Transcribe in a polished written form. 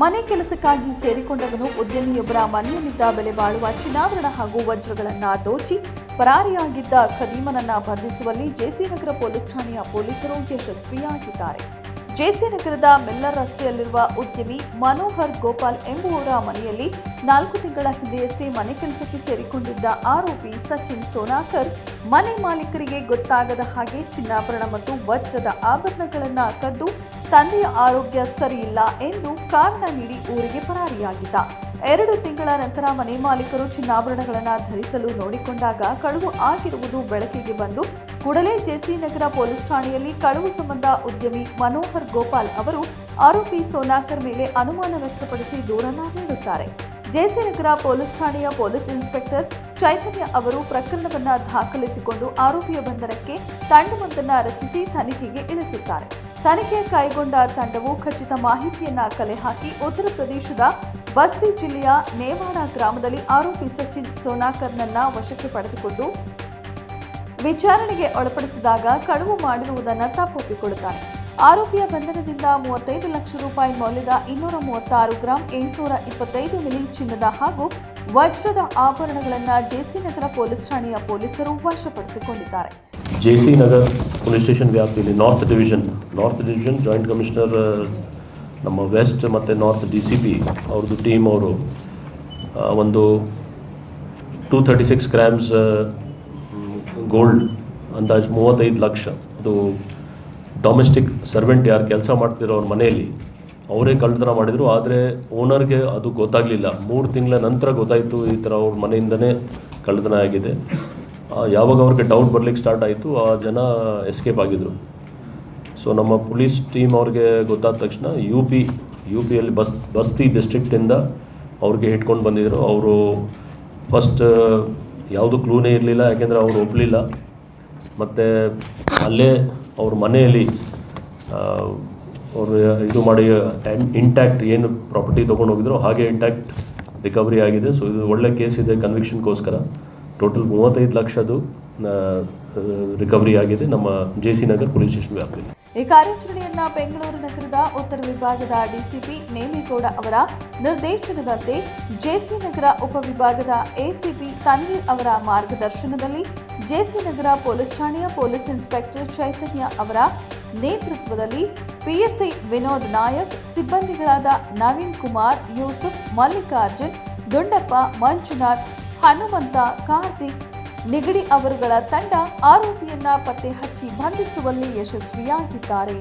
ಮನೆ ಕೆಲಸಕ್ಕಾಗಿ ಸೇರಿಕೊಂಡವನು ಉದ್ಯಮಿಯೊಬ್ಬರ ಮನೆಯಲ್ಲಿದ್ದ ಬೆಲೆ ಬಾಳುವ ಚಿನ್ನಾಭರಣ ಹಾಗೂ ವಜ್ರಗಳನ್ನು ದೋಚಿ ಪರಾರಿಯಾಗಿದ್ದ ಖದೀಮನನ್ನ ಬಂಧಿಸುವಲ್ಲಿ ಜೆಸಿ ನಗರ ಪೊಲೀಸ್ ಠಾಣೆಯ ಪೊಲೀಸರು ಯಶಸ್ವಿಯಾಗಿದ್ದಾರೆ. ಜೆಸಿ ನಗರದ ಮೆಲ್ಲರ್ ರಸ್ತೆಯಲ್ಲಿರುವ ಉದ್ಯಮಿ ಮನೋಹರ್ ಗೋಪಾಲ್ ಎಂಬುವರ ಮನೆಯಲ್ಲಿ 4 ತಿಂಗಳ ಹಿಂದೆಯಷ್ಟೇ ಮನೆ ಕೆಲಸಕ್ಕೆ ಸೇರಿಕೊಂಡಿದ್ದ ಆರೋಪಿ ಸಚಿನ್ ಸೋನಾಕರ್ ಮನೆ ಮಾಲೀಕರಿಗೆ ಗೊತ್ತಾಗದ ಹಾಗೆ ಚಿನ್ನಾಭರಣ ಮತ್ತು ವಜ್ರದ ಆಭರಣಗಳನ್ನು ಕದ್ದು ತಂದೆಯ ಆರೋಗ್ಯ ಸರಿಯಿಲ್ಲ ಎಂದು ಕಾರಣ ನೀಡಿ ಊರಿಗೆ ಪರಾರಿಯಾಗಿದ್ದ. 2 ತಿಂಗಳ ನಂತರ ಮನೆ ಮಾಲೀಕರು ಚಿನ್ನಾಭರಣಗಳನ್ನು ಧರಿಸಲು ನೋಡಿಕೊಂಡಾಗ ಕಳುವು ಆಗಿರುವುದು ಬೆಳಕಿಗೆ ಬಂದು ಕೂಡಲೇ ಜೆಸಿ ನಗರ ಪೊಲೀಸ್ ಠಾಣೆಯಲ್ಲಿ ಕಳುವು ಸಂಬಂಧ ಉದ್ಯಮಿ ಮನೋಹರ್ ಗೋಪಾಲ್ ಅವರು ಆರೋಪಿ ಸೋನಾಕರ್ ಮೇಲೆ ಅನುಮಾನ ವ್ಯಕ್ತಪಡಿಸಿ ದೂರನ್ನ ನೀಡುತ್ತಾರೆ. ಜೆಸಿ ನಗರ ಪೊಲೀಸ್ ಠಾಣೆಯ ಪೊಲೀಸ್ ಇನ್ಸ್ಪೆಕ್ಟರ್ ಚೈತನ್ಯ ಅವರು ಪ್ರಕರಣವನ್ನು ದಾಖಲಿಸಿಕೊಂಡು ಆರೋಪಿಯ ಬಂಧನಕ್ಕೆ ತಂಡವೊಂದನ್ನು ರಚಿಸಿ ತನಿಖೆಗೆ ಇಳಿಸುತ್ತಾರೆ. ತನಿಖೆ ಕೈಗೊಂಡ ತಂಡವು ಖಚಿತ ಮಾಹಿತಿಯನ್ನ ಕಲೆ ಹಾಕಿ ಉತ್ತರ ಪ್ರದೇಶದ ಬಸ್ತಿ ಜಿಲ್ಲೆಯ ನೇವಾಡ ಗ್ರಾಮದಲ್ಲಿ ಆರೋಪಿ ಸಚಿನ್ ಸೋನಾಕರ್ನನ್ನ ವಶಕ್ಕೆ ಪಡೆದುಕೊಂಡು ವಿಚಾರಣೆಗೆ ಒಳಪಡಿಸಿದಾಗ ಕಳುವು ಮಾಡಿರುವುದನ್ನು ತಪ್ಪೊಪ್ಪಿಕೊಳ್ಳುತ್ತಾನೆ. ಆರೋಪಿಯ ಬಂಧನದಿಂದ 35 ಲಕ್ಷ ರೂಪಾಯಿ ಮೌಲ್ಯದ 236 ಗ್ರಾಂ 825 ಮಿಲಿ ಚಿನ್ನದ ಹಾಗೂ ವಜ್ರದ ಆಭರಣಗಳನ್ನು ಜೆಸಿ ನಗರ ಪೊಲೀಸ್ ಠಾಣೆಯ ಪೊಲೀಸರು ವಶಪಡಿಸಿಕೊಂಡಿದ್ದಾರೆ. ಜೆಸಿ ನಗರ್ ಪೊಲೀಸ್ ಸ್ಟೇಷನ್ ವ್ಯಾಪ್ತಿಯಲ್ಲಿ ನಾರ್ತ್ ಡಿವಿಷನ್ ಜಾಯಿಂಟ್ ಕಮಿಷನರ್ ನಮ್ಮ ವೆಸ್ಟ್ ಮತ್ತು ನಾರ್ತ್ DCP ಅವ್ರದ್ದು ಟೀಮ್ ಅವರು ಒಂದು 236 ಗ್ರಾಮ್ಸ್ ಗೋಲ್ಡ್ ಅಂದಾಜು 35 ಲಕ್ಷ ಅದು ಡೊಮೆಸ್ಟಿಕ್ ಸರ್ವೆಂಟ್ ಯಾರು ಕೆಲಸ ಮಾಡ್ತಿರೋ ಅವ್ರ ಮನೆಯಲ್ಲಿ ಅವರೇ ಕಳ್ಳತನ ಮಾಡಿದರು. ಆದರೆ ಓನರ್ಗೆ ಅದು ಗೊತ್ತಾಗಲಿಲ್ಲ. 3 ತಿಂಗಳ ನಂತರ ಗೊತ್ತಾಯಿತು ಈ ಥರ ಅವ್ರ ಮನೆಯಿಂದನೇ ಕಳ್ಳತನ ಆಗಿದೆ. ಯಾವಾಗ ಅವ್ರಿಗೆ ಡೌಟ್ ಬರಲಿಕ್ಕೆ ಸ್ಟಾರ್ಟ್ ಆಯಿತು ಆ ಜನ ಎಸ್ಕೇಪ್ ಆಗಿದ್ರು. ಸೊ ನಮ್ಮ ಪೊಲೀಸ್ ಟೀಮ್ ಅವ್ರಿಗೆ ಗೊತ್ತಾದ ತಕ್ಷಣ ಯು ಪಿಯಲ್ಲಿ ಬಸ್ತಿ ಡಿಸ್ಟ್ರಿಕ್ಟಿಂದ ಅವ್ರಿಗೆ ಹಿಡ್ಕೊಂಡು ಬಂದಿದ್ದರು. ಅವರು ಫಸ್ಟ್ ಯಾವುದು ಕ್ಲೂನೇ ಇರಲಿಲ್ಲ, ಯಾಕೆಂದರೆ ಅವರು ಒಪ್ಪಲಿಲ್ಲ. ಮತ್ತು ಅಲ್ಲೇ ಅವ್ರ ಮನೆಯಲ್ಲಿ ಅವರು ಇದು ಮಾಡಿ ಇಂಟ್ಯಾಕ್ಟ್ ಏನು ಪ್ರಾಪರ್ಟಿ ತೊಗೊಂಡು ಹೋಗಿದ್ರು ಹಾಗೆ ಇಂಟ್ಯಾಕ್ಟ್ ರಿಕವರಿ ಆಗಿದೆ. ಸೊ ಇದು ಒಳ್ಳೆ ಕೇಸ್ ಇದೆ. ಕನ್ವಿಕ್ಷನ್ಗೋಸ್ಕರ ಟೋಟಲ್ 35 ಲಕ್ಷದು ರಿಕವರಿ ಆಗಿದೆ ನಮ್ಮ ಜೆಸಿ ನಗರ್ ಪೊಲೀಸ್ ಸ್ಟೇಷನ್ ವ್ಯಾಪ್ತಿಯಲ್ಲಿ. ಈ ಕಾರ್ಯಾಚರಣೆಯನ್ನ ಬೆಂಗಳೂರು ನಗರದ ಉತ್ತರ ವಿಭಾಗದ DCP ನೇಮಿಗೌಡ ಅವರ ನಿರ್ದೇಶನದಂತೆ ಜೆಸಿ ನಗರ ಉಪವಿಭಾಗದ ACP ತನ್ವೀರ್ ಅವರ ಮಾರ್ಗದರ್ಶನದಲ್ಲಿ ಜೆಸಿ ನಗರ ಪೊಲೀಸ್ ಠಾಣೆಯ ಪೊಲೀಸ್ ಇನ್ಸ್ಪೆಕ್ಟರ್ ಚೈತನ್ಯ ಅವರ ನೇತೃತ್ವದಲ್ಲಿ PSI ವಿನೋದ್ ನಾಯಕ್, ಸಿಬ್ಬಂದಿಗಳಾದ ನವೀನ್ ಕುಮಾರ್, ಯೂಸುಫ್, ಮಲ್ಲಿಕಾರ್ಜುನ್, ದುಂಡಪ್ಪ, ಮಂಜುನಾಥ್, ಹನುಮಂತ, ಕಾರ್ತಿಕ್, ನಿಗಡಿ ಅವರುಗಳ ತಂಡ ಆರೋಪಿಯನ್ನ ಪತ್ತೆ ಹಚ್ಚಿ ಬಂಧಿಸುವಲ್ಲಿ ಯಶಸ್ವಿಯಾಗಿದ್ದಾರೆ.